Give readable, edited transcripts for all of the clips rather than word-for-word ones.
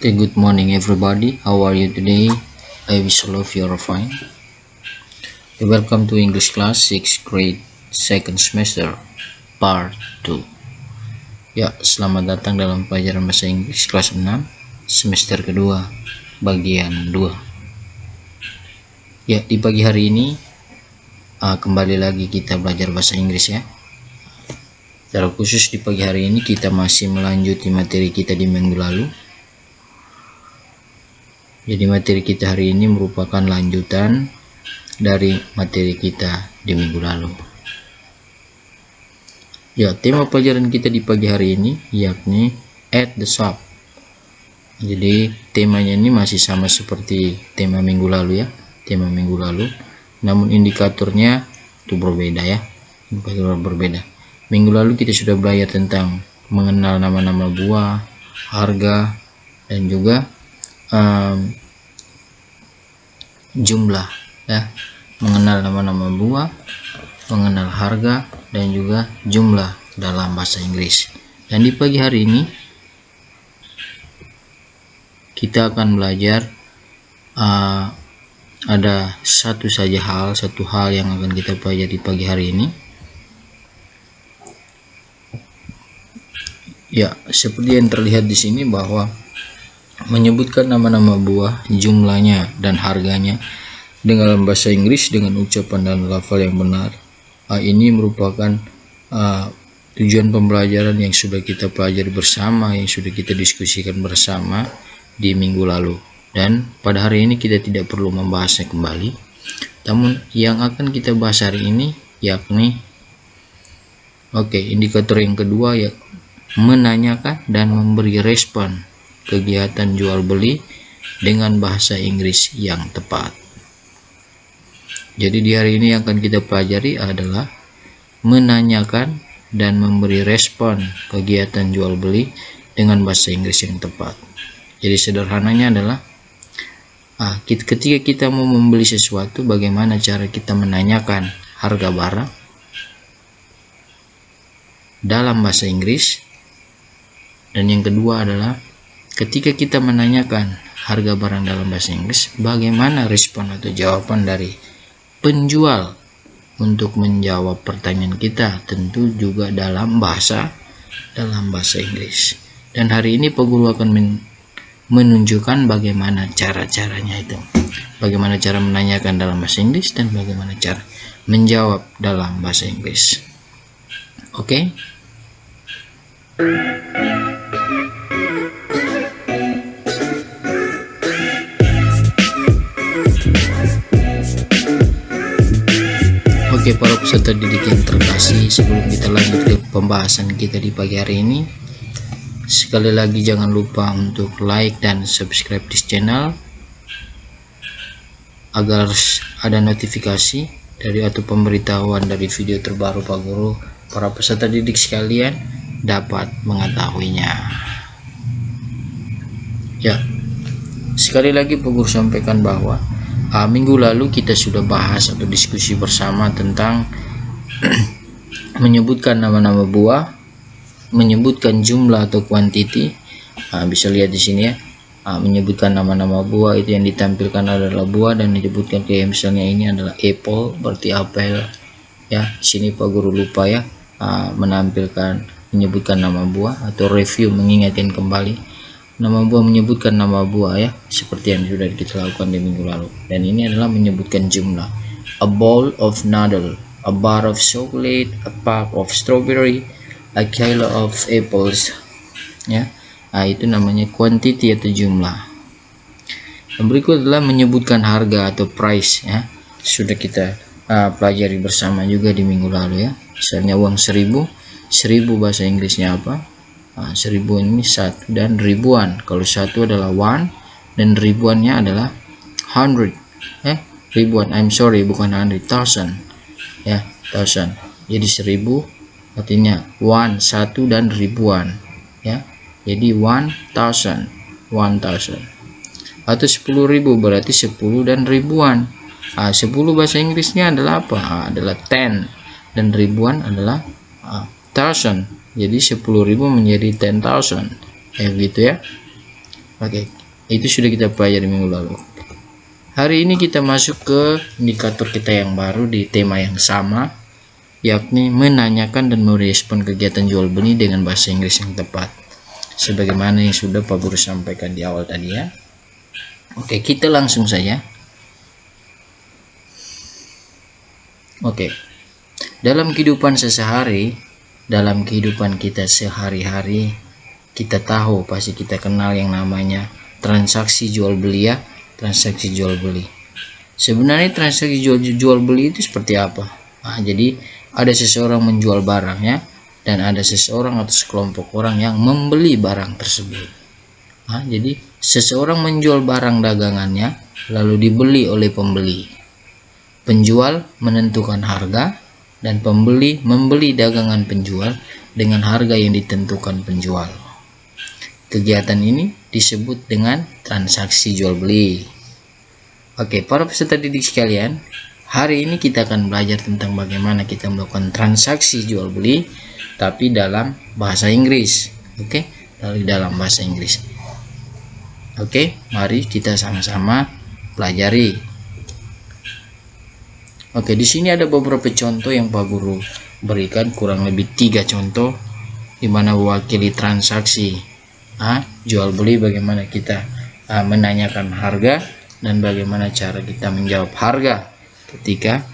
Okay, good morning everybody. How are you today? I wish all of you are fine. Okay, welcome to English class 6th grade second semester part 2. Ya, selamat datang dalam pelajaran bahasa Inggris kelas 6 semester kedua bagian 2. Ya, di pagi hari ini kembali lagi kita belajar bahasa Inggris ya. Secara khusus di pagi hari ini kita masih melanjuti materi kita di minggu lalu. Jadi materi kita hari ini merupakan lanjutan dari materi kita di minggu lalu. Ya, tema pelajaran kita di pagi hari ini yakni at the shop. Jadi temanya ini masih sama seperti tema minggu lalu ya, namun indikatornya itu berbeda ya, indikator berbeda. Minggu lalu kita sudah belajar tentang mengenal nama-nama buah, harga, dan juga jumlah ya, mengenal nama-nama buah, mengenal harga, dan juga jumlah dalam bahasa Inggris. Dan di pagi hari ini kita akan belajar ada satu hal yang akan kita pelajari di pagi hari ini. Ya, seperti yang terlihat di sini bahwa menyebutkan nama-nama buah, jumlahnya dan harganya dengan bahasa Inggris dengan ucapan dan lafal yang benar. Ini merupakan tujuan pembelajaran yang sudah kita pelajari bersama, yang sudah kita diskusikan bersama di minggu lalu. Dan pada hari ini kita tidak perlu membahasnya kembali. Namun yang akan kita bahas hari ini yakni indikator yang kedua ya, menanyakan dan memberi respon kegiatan jual beli dengan bahasa Inggris yang tepat. Jadi di hari ini yang akan kita pelajari adalah menanyakan dan memberi respon kegiatan jual beli dengan bahasa Inggris yang tepat. Jadi sederhananya adalah ketika kita mau membeli sesuatu, bagaimana cara kita menanyakan harga barang dalam bahasa Inggris. Dan yang kedua adalah ketika kita menanyakan harga barang dalam bahasa Inggris, bagaimana respon atau jawaban dari penjual untuk menjawab pertanyaan kita, tentu juga dalam bahasa Inggris. Dan hari ini Pak Guru akan menunjukkan bagaimana cara-caranya itu. Bagaimana cara menanyakan dalam bahasa Inggris dan bagaimana cara menjawab dalam bahasa Inggris. Oke? Oke, para peserta didik yang terkasih, sebelum kita lanjut ke pembahasan kita di pagi hari ini, sekali lagi jangan lupa untuk like dan subscribe di channel agar ada notifikasi dari atau pemberitahuan dari video terbaru Pak Guru. Para peserta didik sekalian dapat mengetahuinya. Ya, sekali lagi Pak Guru sampaikan bahwa minggu lalu kita sudah bahas atau diskusi bersama tentang menyebutkan nama-nama buah, menyebutkan jumlah atau quantity. Bisa lihat di sini ya, menyebutkan nama-nama buah itu yang ditampilkan adalah buah dan disebutkan kayak misalnya ini adalah apple, berarti apel ya. Sini Pak Guru lupa ya menyebutkan nama buah atau review, mengingatkan kembali nama buah, menyebutkan nama buah ya, seperti yang sudah kita lakukan di minggu lalu. Dan ini adalah menyebutkan jumlah. A bowl of noodle, a bar of chocolate, a pack of strawberry, a kilo of apples ya. Itu namanya quantity atau jumlah. Yang berikut adalah menyebutkan harga atau price ya. Sudah kita pelajari bersama juga di minggu lalu ya. Misalnya uang 1000 bahasa Inggrisnya apa? 1000 ini satu dan ribuan. Kalau satu adalah one dan ribuannya adalah 100 ribuan. I'm sorry, bukan 100,000 ya, 1000. Jadi 1000 artinya one, satu, dan ribuan ya. Jadi 1000 atau 10.000 berarti 10 dan ribuan. 10 bahasa Inggrisnya adalah apa? Adalah 10 dan ribuan adalah 1000. Jadi 10.000 menjadi 10,000 gitu ya. Oke, itu sudah kita pelajari minggu lalu. Hari ini kita masuk ke indikator kita yang baru di tema yang sama, yakni menanyakan dan merespon kegiatan jual beli dengan bahasa Inggris yang tepat. Sebagaimana yang sudah Pak Guru sampaikan di awal tadi ya. Oke, kita langsung saja. Oke. Dalam kehidupan kita sehari-hari, kita tahu, pasti kita kenal yang namanya transaksi jual beli ya. Transaksi jual beli. Sebenarnya transaksi jual beli itu seperti apa? Nah, jadi ada seseorang menjual barang ya, dan ada seseorang atau sekelompok orang yang membeli barang tersebut. Nah, jadi seseorang menjual barang dagangannya lalu dibeli oleh pembeli. Penjual menentukan harga dan pembeli membeli dagangan penjual dengan harga yang ditentukan penjual. Kegiatan ini disebut dengan transaksi jual beli. Oke, para peserta didik sekalian, hari ini kita akan belajar tentang bagaimana kita melakukan transaksi jual beli tapi dalam bahasa Inggris. Oke, dalam bahasa Inggris. Oke, mari kita sama-sama pelajari. Oke, di sini ada beberapa contoh yang Pak Guru berikan, kurang lebih 3 contoh di mana mewakili transaksi jual beli, bagaimana kita menanyakan harga dan bagaimana cara kita menjawab harga ketika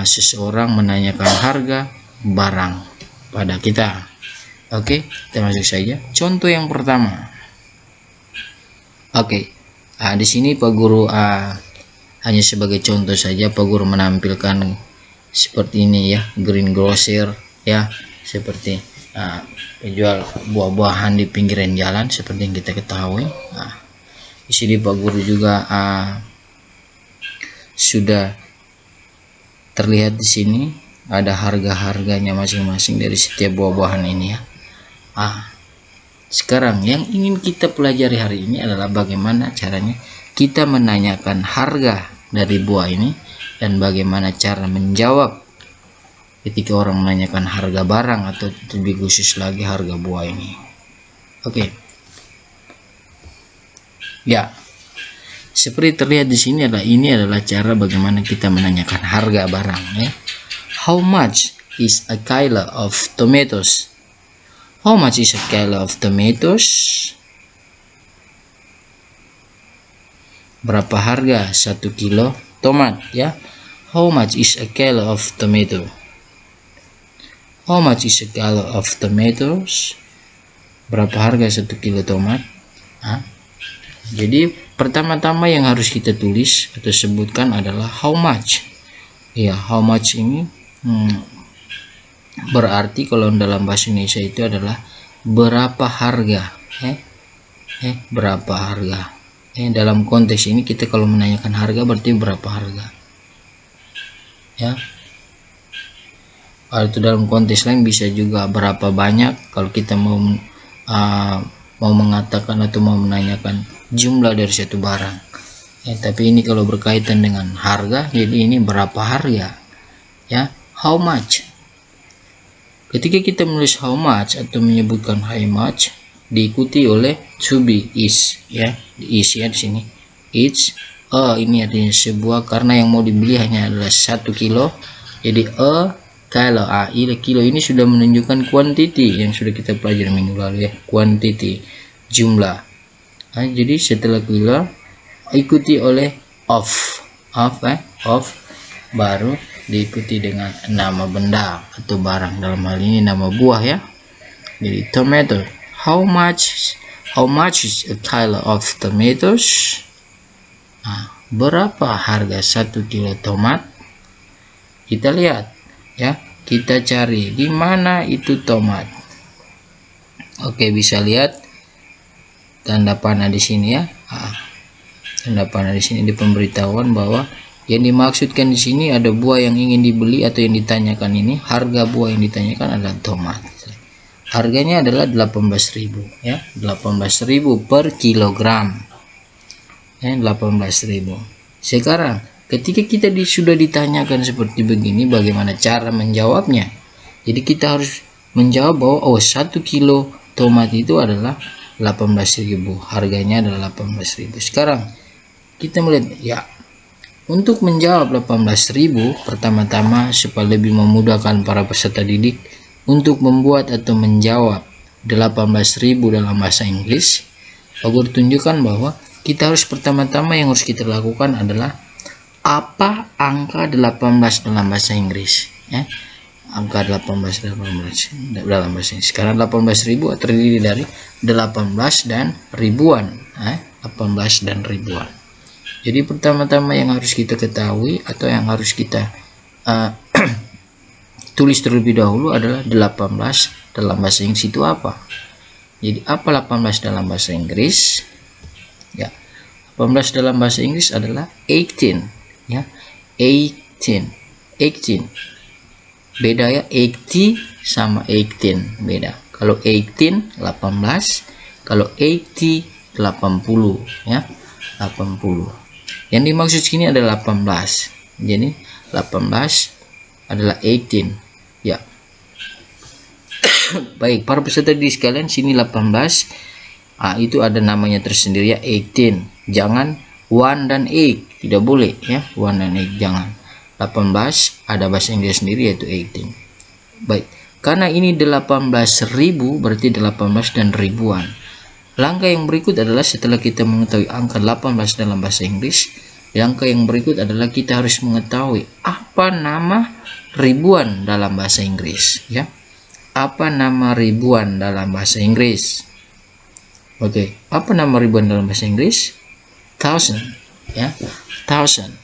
seseorang menanyakan harga barang pada kita. Oke, kita masuk saja. Contoh yang pertama. Oke, di sini Pak Guru hanya sebagai contoh saja, Pak Guru menampilkan seperti ini ya, greengrocer ya, seperti penjual buah-buahan di pinggiran jalan seperti yang kita ketahui. Di sini Pak Guru juga sudah terlihat di sini ada harga-harganya masing-masing dari setiap buah-buahan ini ya. Sekarang yang ingin kita pelajari hari ini adalah bagaimana caranya kita menanyakan harga dari buah ini dan bagaimana cara menjawab ketika orang menanyakan harga barang atau lebih khusus lagi harga buah ini. Oke. Ya. Seperti terlihat di sini adalah cara bagaimana kita menanyakan harga barang ya. How much is a kilo of tomatoes? How much is a kilo of tomatoes? Berapa harga 1 kilo tomat ya? How much is a kilo of tomato? How much is a kilo of tomatoes? Berapa harga 1 kilo tomat? Jadi pertama-tama yang harus kita tulis atau sebutkan adalah how much. Ya, how much ini berarti kalau dalam bahasa Indonesia itu adalah berapa harga. Berapa harga. Dalam konteks ini kita kalau menanyakan harga berarti berapa harga. Ya. Atau dalam konteks lain bisa juga berapa banyak kalau kita mau mengatakan atau mau menanyakan jumlah dari satu barang. Tapi ini kalau berkaitan dengan harga, jadi ini berapa harga. Ya, how much. Ketika kita menulis how much atau menyebutkan how much, diikuti oleh to be is ya, is ya di sini. It's ini artinya sebuah, karena yang mau dibeli hanya adalah 1 kilo. Jadi kilo kilo ini sudah menunjukkan quantity yang sudah kita pelajari minggu lalu ya, quantity, jumlah. Jadi setelah kilo ikuti oleh of baru diikuti dengan nama benda atau barang, dalam hal ini nama buah ya. Jadi tomato, how much is a kilo of tomatoes? Berapa harga 1 kilo tomat? Kita lihat ya, kita cari di mana itu tomat. Oke, bisa lihat tanda panah di sini ya. Tanda panah di sini di pemberitahuan bahwa yang dimaksudkan di sini ada buah yang ingin dibeli atau yang ditanyakan ini, harga buah yang ditanyakan adalah tomat. Harganya adalah 18.000 ya, 18.000 per kilogram. 18.000. Sekarang ketika kita sudah ditanyakan seperti begini, bagaimana cara menjawabnya? Jadi kita harus menjawab bahwa 1 kilo tomat itu adalah 18.000. Harganya adalah 18.000. Sekarang kita melihat ya, untuk menjawab 18.000, pertama-tama supaya lebih memudahkan para peserta didik untuk membuat atau menjawab 18.000 dalam bahasa Inggris, aku tunjukkan bahwa kita harus pertama-tama yang harus kita lakukan adalah apa angka 18 dalam bahasa Inggris ya. Angka 18 dalam bahasa Inggris. Sekarang 18.000 terdiri dari 18 dan ribuan 18 dan ribuan. Jadi pertama-tama yang harus kita ketahui atau yang harus kita tulis terlebih dahulu adalah 18 dalam bahasa Inggris itu apa. Jadi apa 18 dalam bahasa Inggris? Ya, 18 dalam bahasa Inggris adalah 18 ya, 18. Beda ya, 80 sama 18 beda. Kalau 18 18, kalau 80 80 ya, 80. Yang dimaksud sini adalah 18. Jadi 18 adalah 18 ya. Baik, para peserta di sekalian, sini 18 itu ada namanya tersendiri ya, 18. Jangan 1 dan 8, tidak boleh ya, 1 dan 8 jangan. 18 ada bahasa Inggris sendiri yaitu 18. Baik, karena ini 18.000 berarti 18 dan ribuan. Langkah yang berikut adalah setelah kita mengetahui angka 18 dalam bahasa Inggris, langkah yang berikut adalah kita harus mengetahui apa nama ribuan dalam bahasa Inggris ya. Apa nama ribuan dalam bahasa Inggris? Oke, apa nama ribuan dalam bahasa Inggris? Thousand ya, thousand.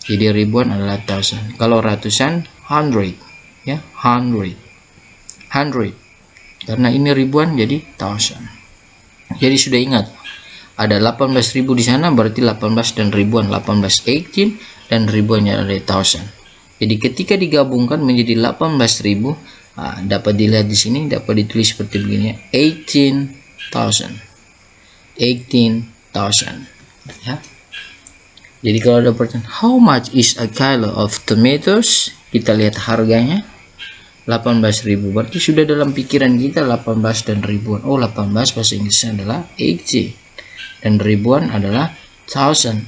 Jadi ribuan adalah thousand. Kalau ratusan, hundred ya, hundred. Karena ini ribuan jadi thousand. Jadi sudah ingat, ada 18.000 di sana berarti 18 dan ribuan, 18 18 dan ribuannya ada thousand. Jadi ketika digabungkan menjadi 18.000, dapat dilihat di sini, dapat ditulis seperti begini, 18,000 ya. Jadi kalau ada pertanyaan how much is a kilo of tomatoes, kita lihat harganya 18.000, berarti sudah dalam pikiran kita 18 dan ribuan. Oh, 18 bahasa Inggrisnya adalah 80 dan ribuan adalah thousand.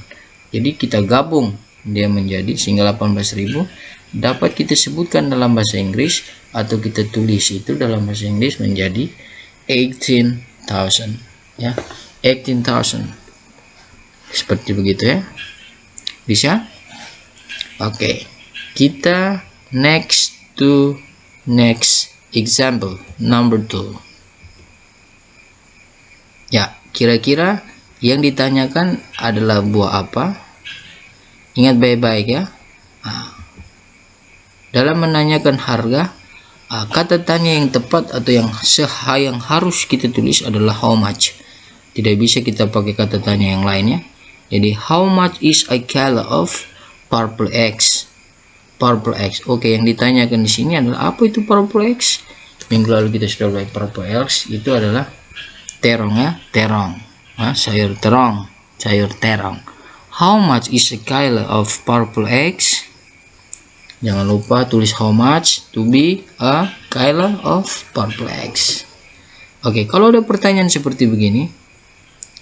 Jadi kita gabung dia menjadi sehingga 18.000 dapat kita sebutkan dalam bahasa Inggris atau kita tulis itu dalam bahasa Inggris menjadi 18,000 ya, 18,000 seperti begitu ya. Bisa? Oke, kita next example number 2 ya. Kira-kira yang ditanyakan adalah buah apa? Ingat baik-baik ya. Dalam menanyakan harga, kata tanya yang tepat atau yang harus kita tulis adalah how much. Tidak bisa kita pakai kata tanya yang lainnya. Jadi how much is a kilo of purple eggs? Purple eggs. Oke, yang ditanyakan di sini adalah apa itu purple eggs? Minggu lalu kita sudah belajar purple eggs itu adalah terong ya, terong. Sayur terong, sayur terong. How much is a kilo of purple eggs? Jangan lupa tulis how much to be a kilo of purple eggs. Oke, kalau ada pertanyaan seperti begini,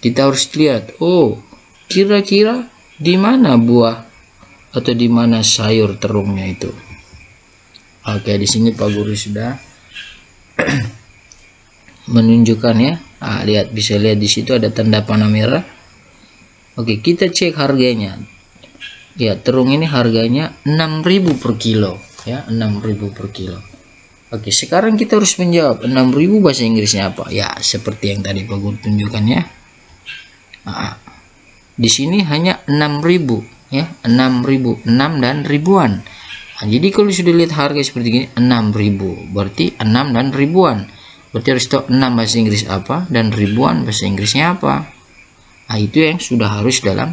kita harus lihat, oh, kira-kira di mana buah atau di mana sayur terungnya itu. Oke, di sini Pak Guru sudah menunjukkan ya. Lihat, bisa lihat di situ ada tanda panah merah. Oke, kita cek harganya. Ya, terung ini harganya 6.000 per kilo ya, 6.000 per kilo. Oke, sekarang kita harus menjawab 6.000 bahasa Inggrisnya apa? Ya, seperti yang tadi Pak Guru tunjukkan ya. Di sini hanya 6.000 ya, 6.000, 6 dan ribuan. Jadi kalau sudah lihat harga seperti ini 6.000 berarti 6 dan ribuan. Berarti harus tahu 6 bahasa Inggris apa dan ribuan bahasa Inggrisnya apa. Itu yang sudah harus dalam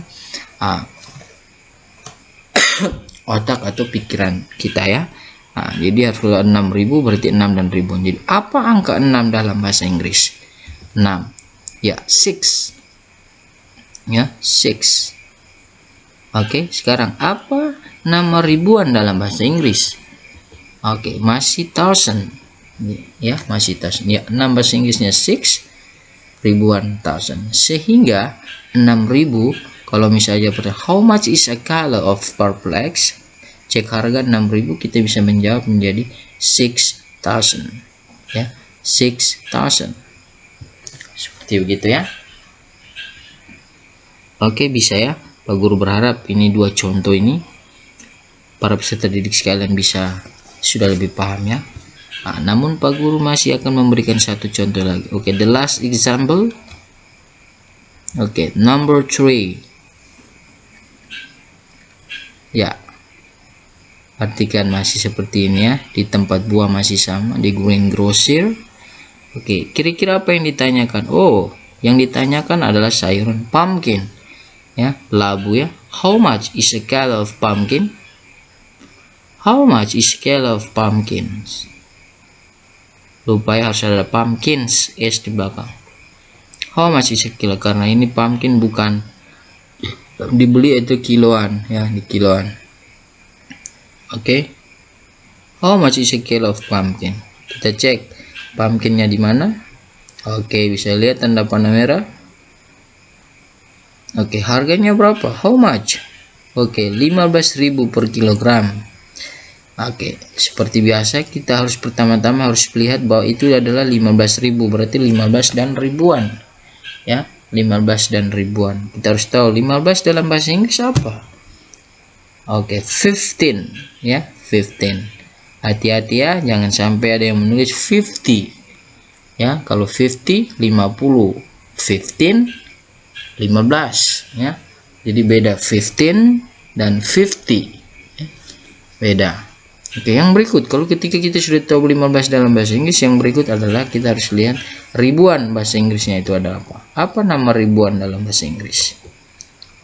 otak atau pikiran kita ya. Jadi harus 6.000 berarti 6 dan ribuan. Jadi apa angka 6 dalam bahasa Inggris? 6 ya, 6 ya, 6. Oke, sekarang apa nama ribuan dalam bahasa Inggris? Oke, masih thousand ya, masih thousand ya. 6 bahasa Inggrisnya 6, ribuan, thousand. Sehingga 6.000, kalau misalnya how much is a color of purple X, cek harga 6.000, kita bisa menjawab menjadi 6,000 ya, 6,000. Seperti begitu ya. Oke, bisa ya. Pak Guru berharap ini dua contoh ini para peserta didik sekalian bisa sudah lebih paham ya. Nah, namun Pak Guru masih akan memberikan satu contoh lagi. Oke, the last example. Oke, number 3. Ya, artikan masih seperti ini ya. Di tempat buah masih sama, di greengrocer. Oke, kira-kira apa yang ditanyakan? Oh, yang ditanyakan adalah sayuran pumpkin ya, labu ya. How much is a kilo of pumpkin? How much is a kilo of pumpkins? Lupa ya, harus ada pumpkins s di belakang. How much is a kilo? Karena ini pumpkin bukan dibeli itu kiloan ya, di kiloan. Oke. How much is a kilo of pumpkin? Kita cek pumpkinnya di mana. Oke, bisa lihat tanda panah merah. Oke, harganya berapa? How much? Oke, 15.000 per kilogram. Oke, seperti biasa kita harus pertama-tama harus lihat bahwa itu adalah 15.000, berarti 15 dan ribuan ya, 15 dan ribuan. Kita harus tahu 15 dalam bahasa Inggris apa. Oke, 15 ya, 15. Hati-hati ya, jangan sampai ada yang menulis 50 ya. Kalau 50 50, 15 15 ya. Jadi beda 15 dan 50 ya. Beda. Oke, yang berikut, kalau ketika kita sudah tahu 15 dalam bahasa Inggris, yang berikut adalah kita harus lihat ribuan bahasa Inggrisnya itu ada apa. Apa nama ribuan dalam bahasa Inggris?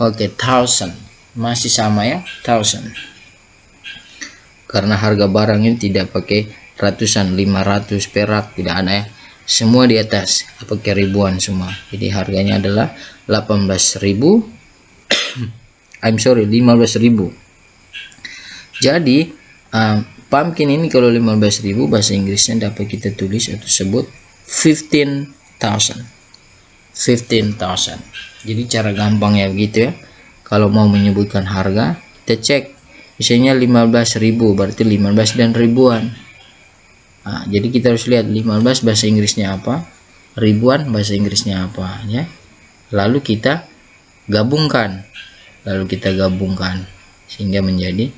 Oke, thousand. Masih sama ya, thousand. Karena harga barang ini tidak pakai ratusan, 500 perak, tidak ada ya. Semua di atas pakai ribuan semua. Jadi harganya adalah 18.000. 15.000. Jadi pumpkin ini kalau 15.000 bahasa Inggrisnya dapat kita tulis atau sebut 15,000. 15,000. Jadi cara gampangnya begitu ya. Kalau mau menyebutkan harga, kita cek misalnya 15.000, berarti 15 dan ribuan. Nah, jadi kita harus lihat 15 bahasa Inggrisnya apa, ribuan bahasa Inggrisnya apa ya. Lalu kita gabungkan. Sehingga menjadi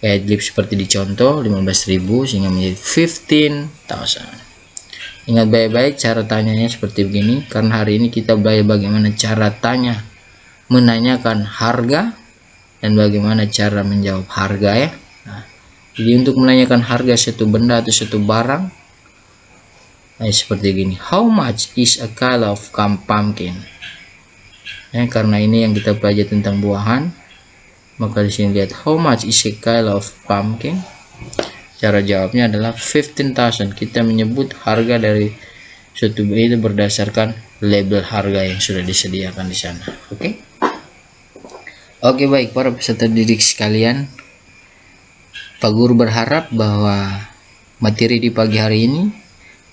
adlib seperti di contoh 15.000 sehingga menjadi 15,000. Ingat baik-baik cara tanyanya seperti begini, karena hari ini kita belajar bagaimana cara tanya menanyakan harga dan bagaimana cara menjawab harga ya. Nah, jadi untuk menanyakan harga suatu benda atau suatu barang, seperti gini, how much is a kilo of pumpkin? Karena ini yang kita pelajari tentang buahan, maka di sini lihat how much is a kilo of pumpkin. Cara jawabnya adalah 15,000. Kita menyebut harga dari suatu itu berdasarkan label harga yang sudah disediakan di sana. Oke, baik para peserta didik sekalian, Pak Guru berharap bahwa materi di pagi hari ini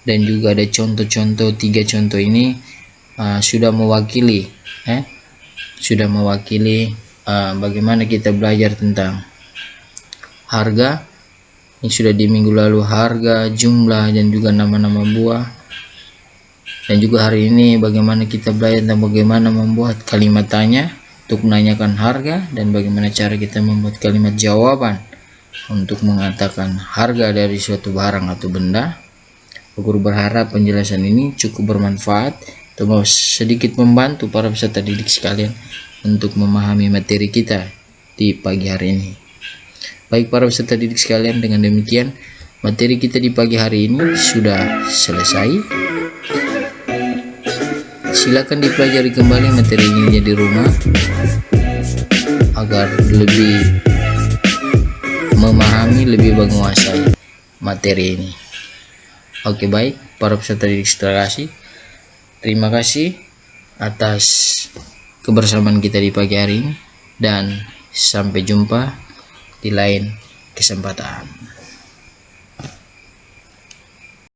dan juga ada contoh-contoh, 3 contoh ini sudah mewakili bagaimana kita belajar tentang harga yang sudah di minggu lalu, harga, jumlah, dan juga nama-nama buah. Dan juga hari ini bagaimana kita belajar tentang bagaimana membuat kalimat tanya untuk menanyakan harga dan bagaimana cara kita membuat kalimat jawaban untuk mengatakan harga dari suatu barang atau benda. Pak Guru berharap penjelasan ini cukup bermanfaat atau sedikit membantu para peserta didik sekalian untuk memahami materi kita di pagi hari ini. Baik para peserta didik sekalian, dengan demikian materi kita di pagi hari ini sudah selesai. Silakan dipelajari kembali materi ini di rumah agar lebih memahami, lebih menguasai materi ini. Oke, baik para peserta didik sekalian, terima kasih atas kebersamaan kita di pagi hari ini dan sampai jumpa di lain kesempatan.